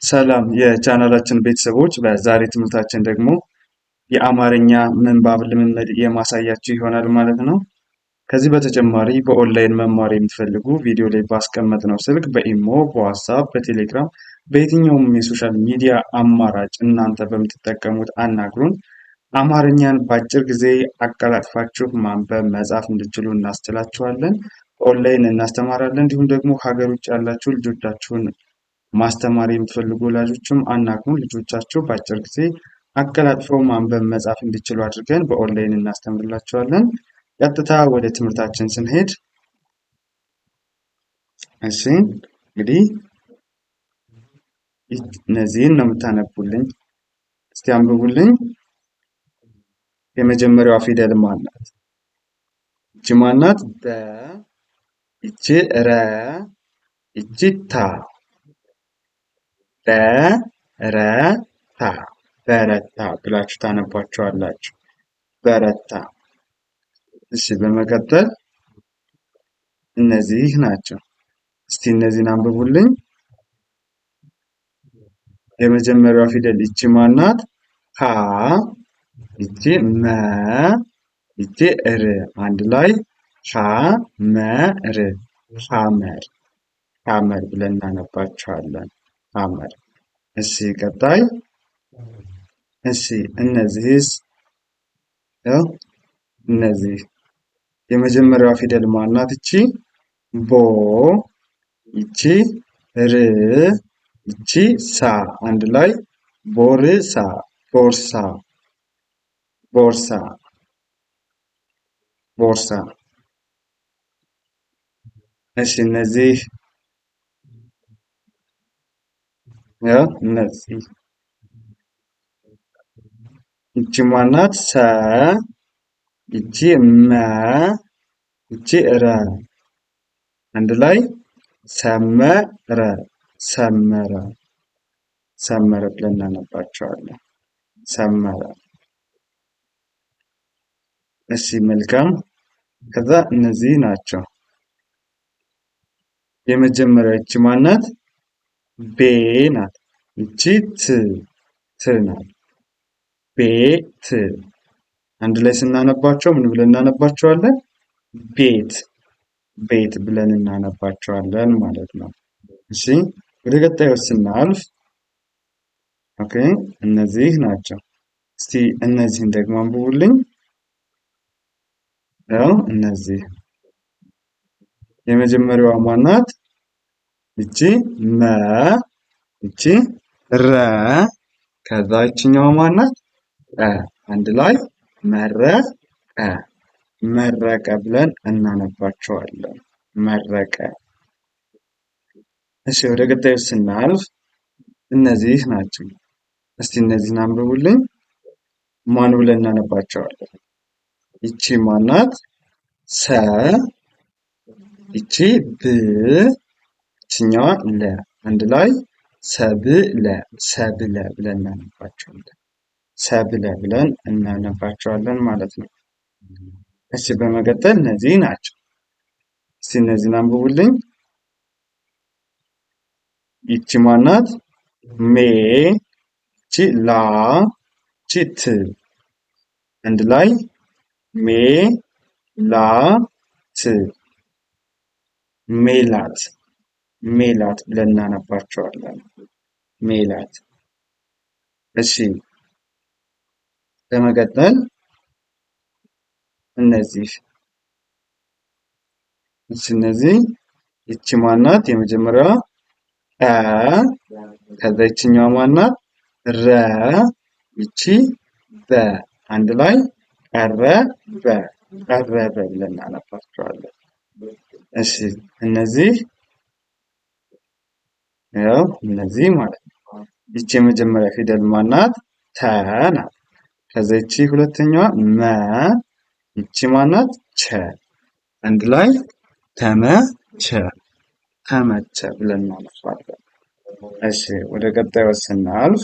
ሰላም የቻናላችን ቤተሰቦች፣ በዛሬ ትምህርታችን ደግሞ የአማርኛ ምንባብ ልምምድ የማሳያችሁ ይሆናል ማለት ነው። ከዚህ በተጨማሪ በኦንላይን መማር የምትፈልጉ ቪዲዮ ላይ ባስቀመጥነው ስልክ በኢሞ፣ በዋትስአፕ፣ በቴሌግራም በየትኛውም የሶሻል ሚዲያ አማራጭ እናንተ በምትጠቀሙት አናግሩን። አማርኛን በአጭር ጊዜ አቀላጥፋችሁ ማንበብ መጻፍ እንድችሉ እናስችላችኋለን። ኦንላይን እናስተማራለን። እንዲሁም ደግሞ ሀገር ውጭ ያላችሁ ልጆቻችሁን ማስተማር የምትፈልጉ ወላጆችም አናግሩን። ልጆቻቸው በአጭር ጊዜ አቀላጥፈው ማንበብ መጻፍ እንዲችሉ አድርገን በኦንላይን እናስተምርላቸዋለን። ቀጥታ ወደ ትምህርታችን ስንሄድ እንግዲህ እነዚህን ነው የምታነቡልኝ። እስቲ አንብቡልኝ። የመጀመሪያዋ ፊደል ማናት? እቺ ማናት? በ፣ እቺ ረ፣ እቺ ታ። በረታ በረታ ብላችሁ ታነቧቸዋላችሁ። በረታ። እሺ፣ በመቀጠል እነዚህ ናቸው። እስቲ እነዚህን አንብቡልኝ። የመጀመሪያዋ ፊደል እቺ ማናት? ሀ፣ እቺ መ፣ እቺ ር። አንድ ላይ ሐመር ሐመር ሐመር ብለን እናነባቸዋለን። ሐመር። እሺ፣ ቀጣይ። እሺ፣ እነዚህስ? እነዚህ የመጀመሪያዋ ፊደል ማናት? እቺ ቦ፣ እቺ ር፣ እቺ ሳ። አንድ ላይ ቦርሳ ቦርሳ ቦርሳ ቦርሳ። እሺ፣ እነዚህ እነዚህ እቺ ማናት? ሰ፣ እቺ መ፣ እቺ ረ። አንድ ላይ ሰመረ ሰመረ ሰመረ ብለን እናነባቸዋለን። ሰመረ። እሺ፣ መልካም። ከዛ እነዚህ ናቸው። የመጀመሪያው እቺ ማናት? ቤ ናት። እቺ ት ት ናት። ቤት። አንድ ላይ ስናነባቸው ምን ብለን እናነባቸዋለን? ቤት ቤት ብለን እናነባቸዋለን ማለት ነው። እሺ፣ ወደ ቀጣዩ ስናልፍ እነዚህ ናቸው። እስቲ እነዚህን ደግሞ አንብቡልኝ። እነዚህ የመጀመሪያዋ ማናት? እቺ መ፣ እቺ ረ፣ ከዛ ይችኛዋ ማናት? ቀ። አንድ ላይ መረቀ መረቀ ብለን እናነባቸዋለን። መረቀ። እሺ፣ ወደ ቀጣዩ ስናልፍ እነዚህ ናቸው። እስቲ እነዚህን አንብቡልኝ። ማን ብለን እናነባቸዋለን? ይቺ ማናት? ሰ፣ ይቺ ብ፣ ይችኛዋ ለ። አንድ ላይ ሰብለ ሰብለ ብለን እናነባቸዋለን። ሰብለ ብለን እናነባቸዋለን ማለት ነው። እሺ፣ በመቀጠል እነዚህ ናቸው። እስቲ እነዚህን አንብቡልኝ። ይቺ ማናት? ሜ፣ ይቺ ላ፣ ይቺ ት። አንድ ላይ ሜ ላ ት ሜላት ሜላት ብለን እናነባቸዋለን። ሜላት። እሺ፣ በመቀጠል እነዚህ ይቺ ማናት? የመጀመሪያዋ አ፣ ከዛ ይችኛዋ ማናት? ረ፣ ይቺ በ። አንድ ላይ ቀረበ ቀረበ ብለን እናነባቸዋለን። እሺ፣ እነዚህ ማለት ነው። ይቺ የመጀመሪያ ፊደል ማናት? ተ ናት። ከዛ ይቺ ሁለተኛዋ መ፣ ይቺ ማናት? ቸ። አንድ ላይ ተመቸ ተመቸ ብለን እናነባለን። እሺ፣ ወደ ቀጣዩ ስናልፍ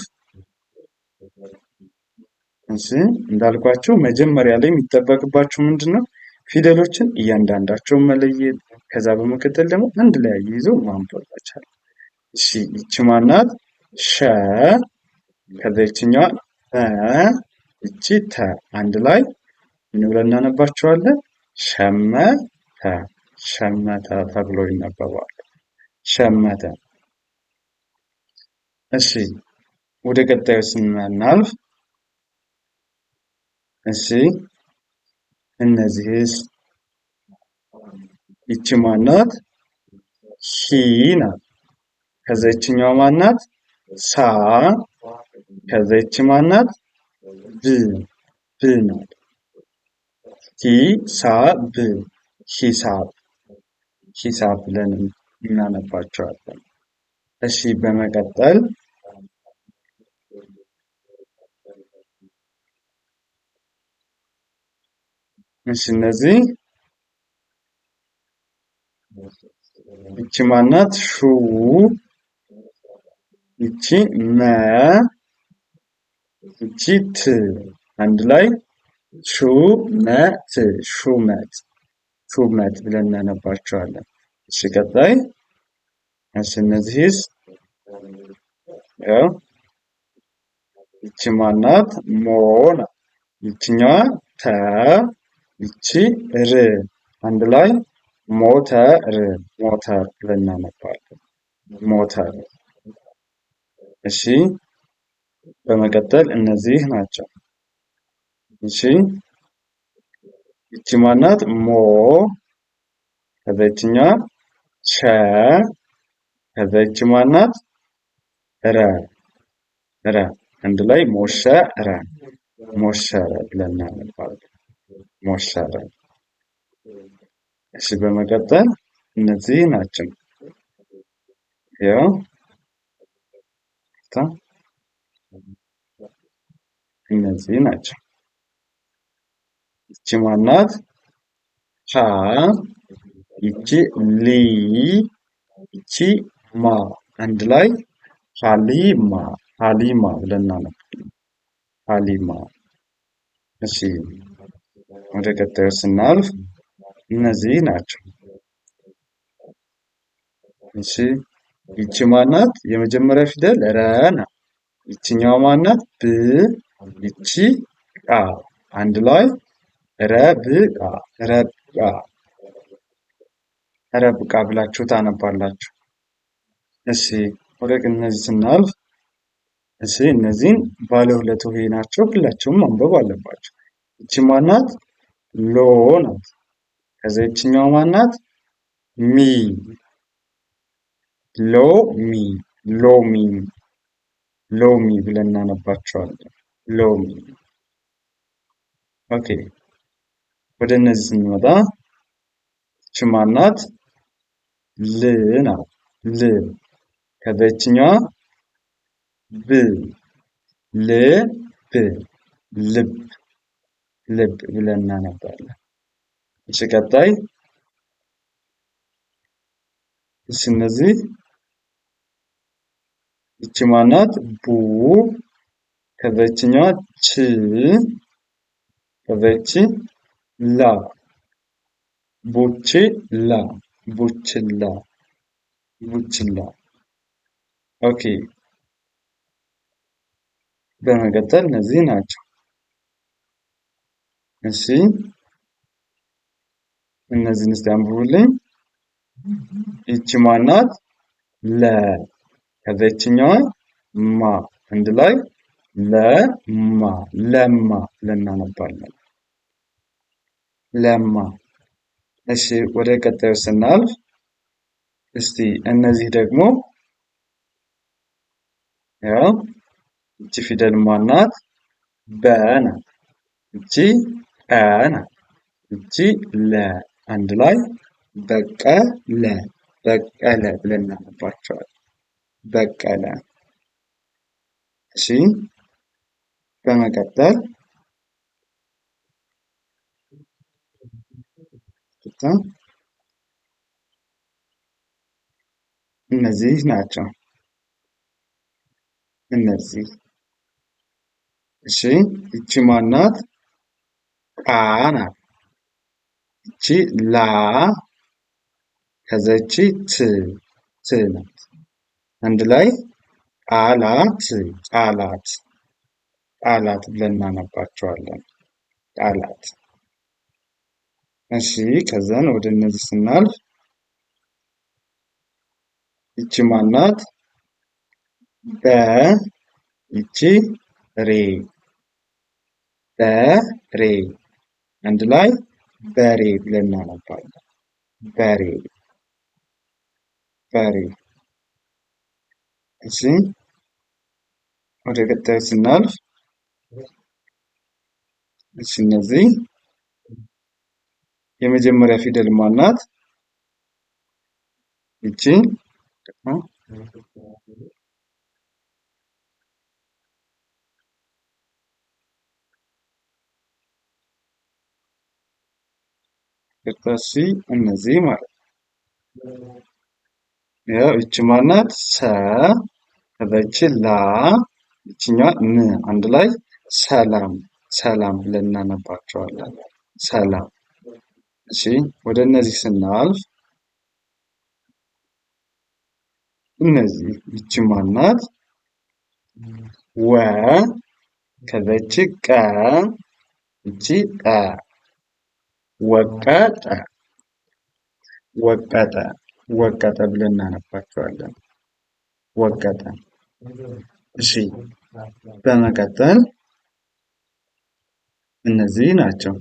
እንዳልኳችሁ መጀመሪያ ላይ የሚጠበቅባችሁ ምንድነው? ፊደሎችን እያንዳንዳቸውን መለየት፣ ከዛ በመቀጠል ደግሞ አንድ ላይ ይዞ ማንበብ መቻል። እሺ፣ ይቺ ማናት? ሸ ከዛ ይችኛዋ እቺ ተ አንድ ላይ ምን ብለን እናነባቸዋለን? ሸመተ ሸመተ ተብሎ ይነበባል። ሸመተ። እሺ ወደ ቀጣዩ ስናልፍ እሺ እነዚህስ ይቺ ማናት? ሂ ናት። ከዛ ይችኛዋ ማናት? ሳ ከዛ ይቺ ማናት? ብ ብ ናት። ሂሳብ ሂሳብ ሂሳብ ብለን እናነባቸዋለን። እሺ በመቀጠል እሺ እነዚህ ይቺ ማናት? ሹ ይቺ መ ይቺ ት አንድ ላይ ሹመት ሹመት ሹመት ብለን እናነባቸዋለን። እሺ ቀጣይ እሺ እነዚህስ ያው ይቺ ማናት? ሞ ናት። ይችኛዋ ተ ይቺ ር አንድ ላይ ሞተር ሞተር ብለን እናነባለን። ሞተር። እሺ በመቀጠል እነዚህ ናቸው። እሺ ይቺ ማናት? ሞ ከዛ ይችኛዋ ሸ ከዛ ይቺ ማናት? ረ ረ አንድ ላይ ሞሸረ ሞሸረ ብለን እናነባለን። ሞሸረ። እሺ በመቀጠል እነዚህ ናቸው። ያው እነዚህ ናቸው። ይቺ ማናት? ሀ ይቺ ሊ ይቺ ማ አንድ ላይ ሀሊማ ሀሊማ ብለን እናነባለን። ሀሊማ። እሺ ወደ ቀጣዩ ስናልፍ እነዚህ ናቸው። እሺ ይቺ ማናት? የመጀመሪያ ፊደል ረ ናት። ይቺኛዋ ማናት? ብ ይቺ ቃ አንድ ላይ ረብቃ ረብቃ ረብቃ ብላችሁ ታነባላችሁ። እሺ ወደ እነዚህ ስናልፍ እሺ እነዚህን ባለ ሁለት ሆሄ ናቸው። ሁላቸውም ማንበብ አለባቸው። ይቺ ማናት? ሎ ናት። ከዛ ይችኛዋ ማናት? ሚ ሎሚ ሎሚ ሎሚ ብለን እናነባቸዋለን። ሎሚ። ኦኬ ወደ እነዚህ ስንመጣ ይቺ ማናት? ል ናት። ል ከዛ ይችኛዋ ብ ል ብ ልብ ልብ ብለን እናነባለን። እሺ ቀጣይ እሺ እነዚህ ይቺ ማናት? ቡ ከዛ ይችኛዋ ች ከዛ ይቺ ላ ቡችላ ቡችላ ቡችላ። ኦኬ በመቀጠል እነዚህ ናቸው። እሺ እነዚህን እስቲ አንብቡልኝ። ይቺ ማናት? ለ ከዛ ይችኛዋ ማ አንድ ላይ ለማ ለማ ብለን እናነባለን። ለማ። እሺ ወደ ቀጣዩ ስናልፍ እስቲ እነዚህ ደግሞ ያው እቺ ፊደል ማናት? በ ናት። እቺ ቀ ናት። እቺ ለ አንድ ላይ በቀለ በቀለ ብለን እናነባቸዋለን። በቀለ። እሺ በመቀጠል እነዚህ ናቸው። እነዚህ እሺ ይቺ ማናት? ቃ ናት። ይቺ ላ ከዛ ይቺ ት ናት። አንድ ላይ ቃላት ቃላት ቃላት ብለን እናነባቸዋለን። ቃላት። እሺ ከዛን ወደ እነዚህ ስናልፍ ይቺ ማናት? በ ይቺ ሬ በሬ አንድ ላይ በሬ ብለን እናነባለን። በሬ በሬ። እሺ ወደ ቀጣዩ ስናልፍ እሺ እነዚህ የመጀመሪያ ፊደል ማናት? ይቺ እሺ እነዚህ ማለት ያው ይቺ ማናት? ሰ ከዛች ላ ይችኛዋ ን አንድ ላይ ሰላም ሰላም ብለን እናነባቸዋለን። ሰላም። እሺ ወደ እነዚህ ስናልፍ እነዚህ ይቺ ማናት? ወ ከዛች ቀ ይቺ ጠ ወቀጠ ወቀጠ ወቀጠ ብለን እናነባቸዋለን። ወቀጠ። እሺ በመቀጠል እነዚህ ናቸው።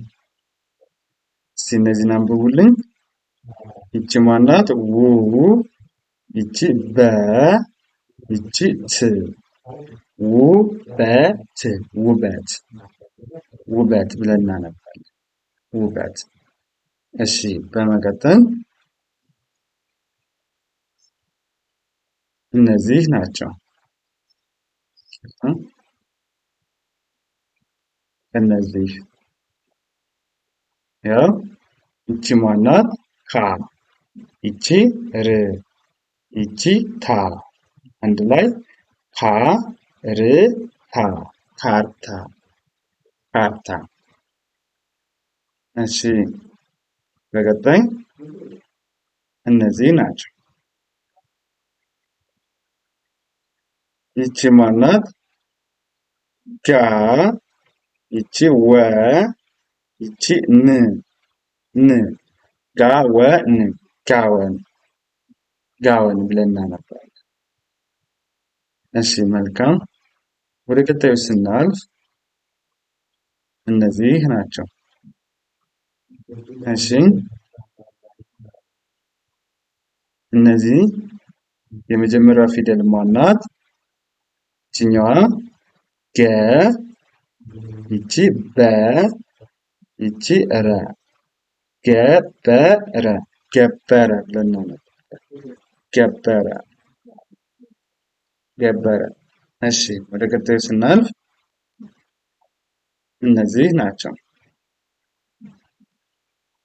እስቲ እነዚህን አንብቡልኝ። ይቺ ማናት? ው ይቺ በ ይቺ ት ውበት ውበት ውበት ብለን እናነባለን። ውበት። እሺ በመቀጠል እነዚህ ናቸው። እነዚህ ያው ይቺ ማናት? ካ ይቺ ር ይቺ ታ አንድ ላይ ካ ር ታ ካርታ ካርታ። እሺ በቀጣይ እነዚህ ናቸው። ይቺ ማናት? ጋ ይቺ ወ ይቺ ን ን ጋወን ጋወን ጋወን ብለን እናነባለን። እሺ መልካም። ወደ ቀጣዩ ስናልፍ እነዚህ ናቸው። እሺ እነዚህ የመጀመሪያዋ ፊደል ማናት? ይችኛዋ ገ ይቺ በ ይቺ ረ ገበረ ገበረ ብለን እናነባለን። ገበረ ገበረ። እሺ ወደ ቀጣዩ ስናልፍ እነዚህ ናቸው።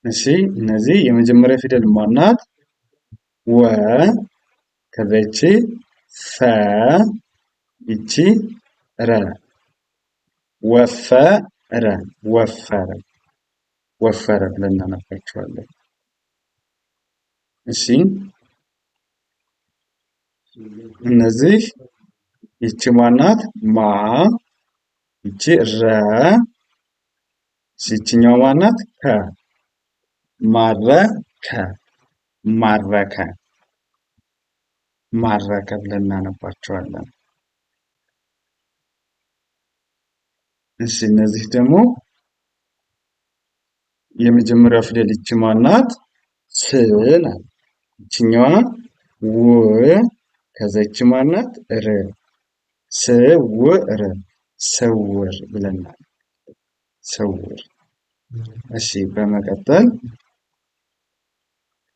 እሺ እነዚህ የመጀመሪያ ፊደል ማናት? ወ ከዛ ይቺ ፈ ይቺ ረ ወፈረ ወፈረ ወፈረ ብለን እናነባቸዋለን። እሺ እነዚህ ይቺ ማናት? ማ ይቺ ረ ይቺኛው ማናት? ከ ማረከ ማረከ ማረከ ብለን እናነባቸዋለን። እሺ እነዚህ ደግሞ የመጀመሪያው ፊደል ይቺ ማናት? ስ ናት። ይችኛዋ ው ከዛ ይቺ ማናት? ር ስውር ስውር ብለናል። ስውር። እሺ በመቀጠል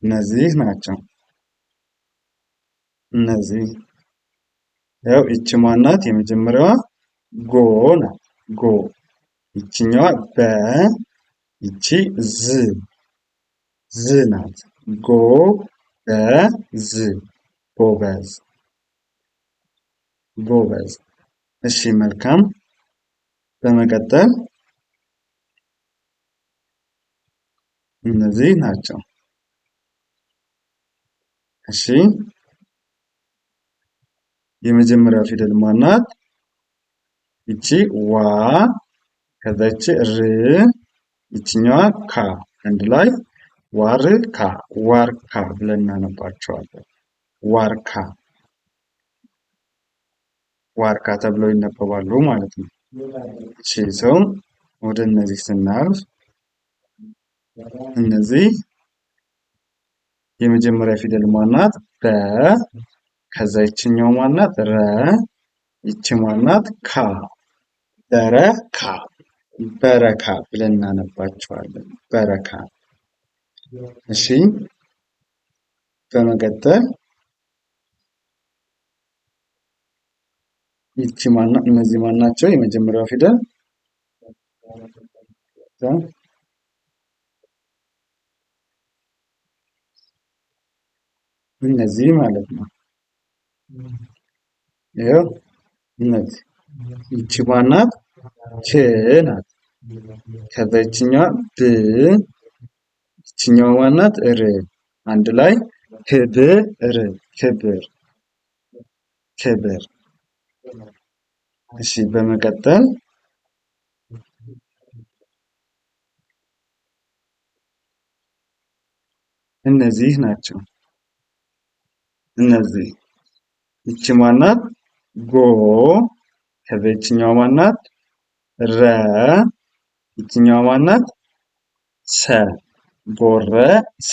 እነዚህ ናቸው። እነዚህ ያው ይቺ ማናት? የመጀመሪያዋ ጎ ናት። ጎ ይችኛዋ በ ይቺ ዝ ዝ ናት። ጎ በዝ ጎበዝ ጎበዝ። እሺ መልካም። በመቀጠል እነዚህ ናቸው። እሺ የመጀመሪያው ፊደል ማናት? ይቺ ዋ ከዛ ይቺ ር ይችኛዋ ካ አንድ ላይ ዋርካ ዋርካ ብለን እናነባቸዋለን። ዋርካ ዋርካ ተብለው ይነበባሉ ማለት ነው። እሺ ሰው ወደ እነዚህ ስናልፍ እነዚህ የመጀመሪያ ፊደል ማናት? በ ከዛ ይችኛው ማናት? ረ ይቺ ማናት? ካ በረካ በረካ ብለን እናነባቸዋለን። በረካ። እሺ በመቀጠል ይቺ ማናት? እነዚህ ማናቸው? የመጀመሪያው ፊደል እነዚህ ማለት ነው። ይኸው እነዚህ ይቺ ማናት? ች ናት። ከዛ ይችኛዋ ብ ይችኛዋ ማናት? ር አንድ ላይ ክብር ክብር ክብር። እሺ በመቀጠል እነዚህ ናቸው። እነዚህ ይቺ ማናት? ጎ ከዛ ይችኛዋ ማናት? ረ ይችኛዋ ማናት? ሰ ጎረሰ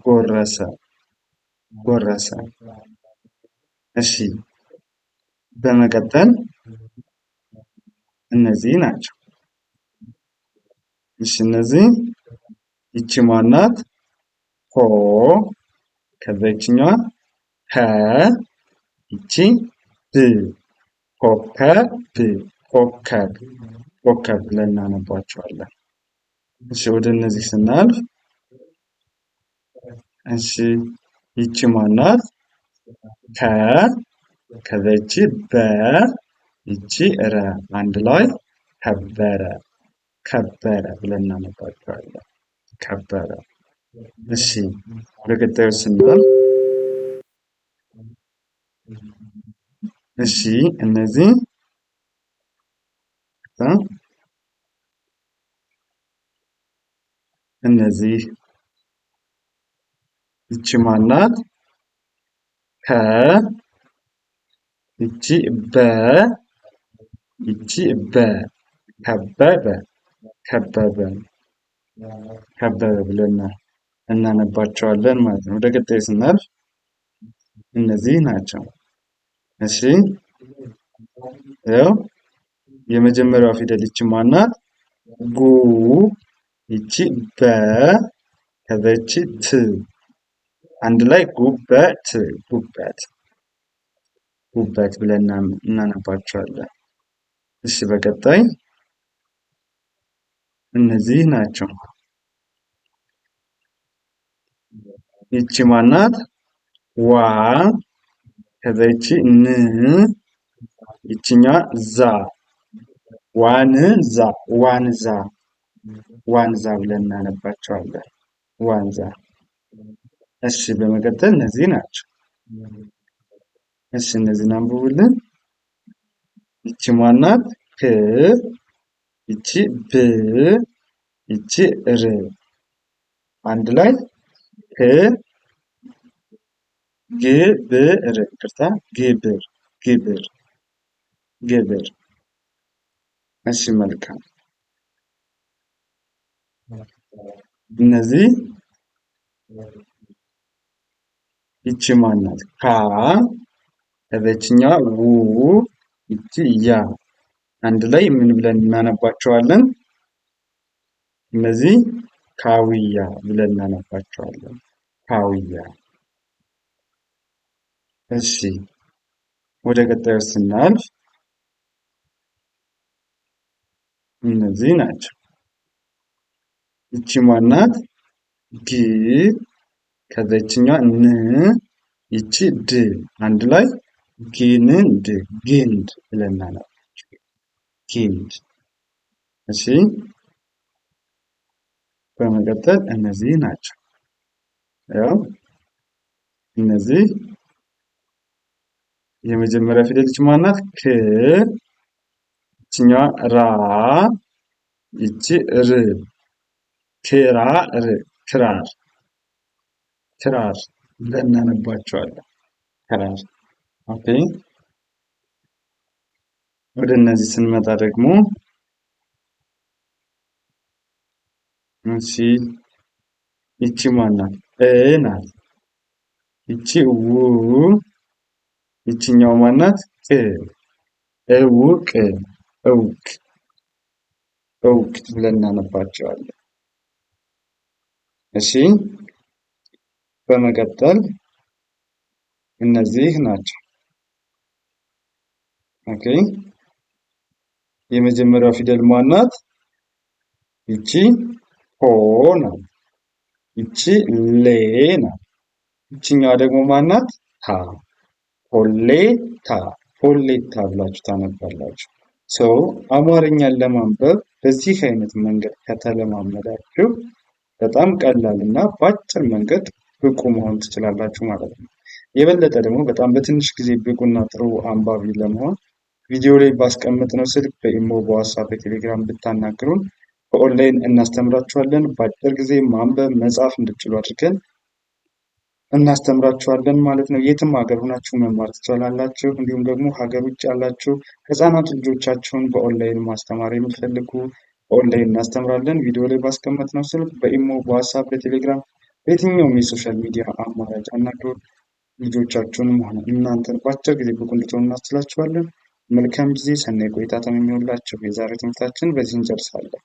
ጎረሰ ጎረሰ። እሺ በመቀጠል እነዚህ ናቸው። እሺ እነዚህ ይቺ ማናት? ሆ ከዛ ይችኛዋ ሀ ይቺ ብ ኮከብ ኮከብ ኮከብ ብለን እናነባቸዋለን። እሺ ወደ እነዚህ ስናልፍ እሺ ይቺ ማናት? ከ ከዛ ይቺ በ ይቺ ረ አንድ ላይ ከበረ ከበረ ብለን እናነባቸዋለን። ከበረ። እሺ ወደ ቀጣዩ ስናልፍ እሺ እነዚህ እነዚህ ይቺ ማናት? ከ ይቺ በ ይቺ በ ከበበ ከበበ ከበበ ብለን እናነባቸዋለን ማለት ነው። ወደ ቀጣይ ስናልፍ እነዚህ ናቸው። እሺ ያው የመጀመሪያው ፊደል ይቺ ማናት? ጉ ይቺ በ ከዛ ይቺ ት አንድ ላይ ጉበት ጉበት ጉበት ብለን እናነባቸዋለን። እሺ በቀጣይ እነዚህ ናቸው። ይቺ ማናት? ዋ ከዛ ይቺ ን ይቺኛዋ ዛ ዋንዛ ዋንዛ ዋንዛ ብለን እናነባቸዋለን። ዋንዛ። እሺ በመቀጠል እነዚህ ናቸው። እሺ እነዚህን አንብቡልን። ይቺ ማናት? ክ ይቺ ብ ይቺ ር አንድ ላይ ክ ግብር ይቅርታ ግብር ግብር ግብር። እሺ መልካም። እነዚህ ይቺ ማናት? ካ ከዚችኛዋ ው ይቺ ያ አንድ ላይ ምን ብለን እናነባቸዋለን? እነዚህ ካውያ ብለን እናነባቸዋለን። ካውያ። እሺ ወደ ቀጣዩ ስናልፍ እነዚህ ናቸው። ይቺ ማናት? ግ ከዚችኛዋ ን ይቺ ድ አንድ ላይ ግንድ ግንድ ብለን እናነባቸዋለን። ግንድ። እሺ በመቀጠል እነዚህ ናቸው። ያው እነዚህ የመጀመሪያ ፊደል ይቺ ማናት? ክ። ይችኛዋ ራ። ይቺ ር። ክራር ክራር ክራር ብለን እናነባቸዋለን። ክራር። ኦኬ። ወደ እነዚህ ስንመጣ ደግሞ እሺ ይቺ ማናት? እ ናት። ይቺ ው። ይቺኛው ማናት? ቅ። እውቅ እውቅ እውቅ ብለን እናነባቸዋለን። እሺ በመቀጠል እነዚህ ናቸው። ኦኬ የመጀመሪያው ፊደል ማናት? ይቺ ሆ ናት። ይቺ ሌ ናት። ይቺኛዋ ደግሞ ማናት? ታ። ሆሌታ ሆሌታ ብላችሁ ታነባላችሁ። አማርኛን ለማንበብ በዚህ አይነት መንገድ ከተለማመዳችሁ በጣም ቀላል እና በአጭር መንገድ ብቁ መሆን ትችላላችሁ ማለት ነው። የበለጠ ደግሞ በጣም በትንሽ ጊዜ ብቁና ጥሩ አንባቢ ለመሆን ቪዲዮ ላይ ባስቀመጥነው ስልክ በኢሞ፣ በዋትስአፕ፣ በቴሌግራም ብታናግሩን በኦንላይን እናስተምራችኋለን። በአጭር ጊዜ ማንበብ መጻፍ እንድትችሉ አድርገን እናስተምራችኋለን ማለት ነው። የትም ሀገር ሆናችሁ መማር ትችላላችሁ። እንዲሁም ደግሞ ሀገር ውጭ ያላችሁ ህጻናት ልጆቻችሁን በኦንላይን ማስተማር የምትፈልጉ በኦንላይን እናስተምራለን። ቪዲዮ ላይ ባስቀመጥነው ስልክ በኢሞ፣ በዋትስአፕ፣ በቴሌግራም በየትኛውም የሶሻል ሚዲያ አማራጭ አናግሩን። ልጆቻችሁንም ሆነ እናንተን በአጭር ጊዜ ብቁ እንድትሆኑ እናስችላችኋለን። መልካም ጊዜ፣ ሰናይ ቆይታ ተመኘሁላችሁ። የዛሬ ትምህርታችን በዚህ እንጨርሳለን።